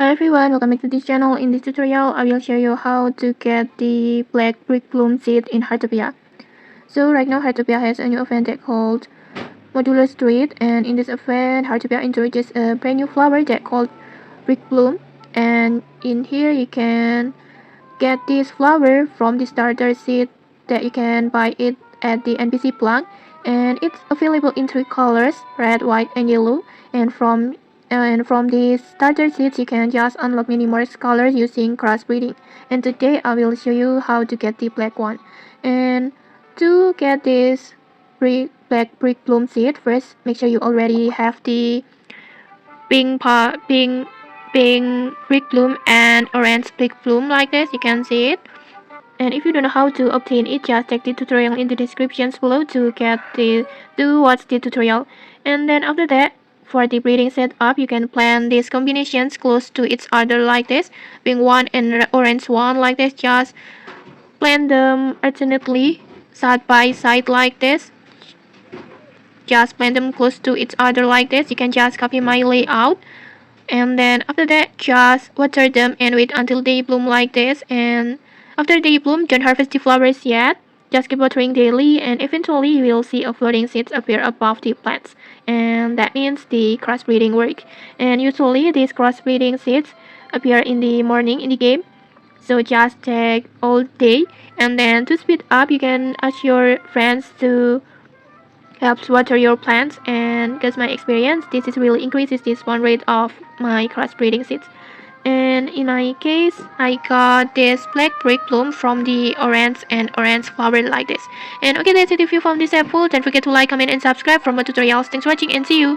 Hi everyone, welcome back to this channel. In this tutorial, I will show you how to get the black brick bloom seed in Heartopia. So right now Heartopia has a new event that called Modular Street, and in this event Heartopia introduces a brand new flower that called brick bloom, and in here you can get this flower from the starter seed that you can buy it at the NPC plant, and it's available in 3 colors: red, white, and yellow. And from these starter seeds you can just unlock many more colors using crossbreeding. And today I will show you how to get the black one. And to get this black brick bloom seed, first make sure you already have the pink brick bloom and orange brick bloom like this. You can see it. And if you don't know how to obtain it, just check the tutorial in the descriptions below to watch the tutorial. And then after that, for the breeding setup, you can plant these combinations close to each other like this, pink one and orange one like this. Just plant them alternately, side by side like this. Just plant them close to each other like this. You can just copy my layout. And then after that, just water them and wait until they bloom like this. And after they bloom, don't harvest the flowers yet. Just keep watering daily, and eventually you will see a floating seeds appear above the plants. And that means the crossbreeding work. And usually these crossbreeding seeds appear in the morning in the game. So just take all day. And then to speed up, you can ask your friends to helps water your plants, and because my experience, this is really increases the spawn rate of my crossbreeding seeds. And in my case, I got this black brick bloom from the orange and orange flower like this. And okay, that's it. If you found this helpful, don't forget to like, comment, and subscribe for more tutorials. Thanks for watching, and see you.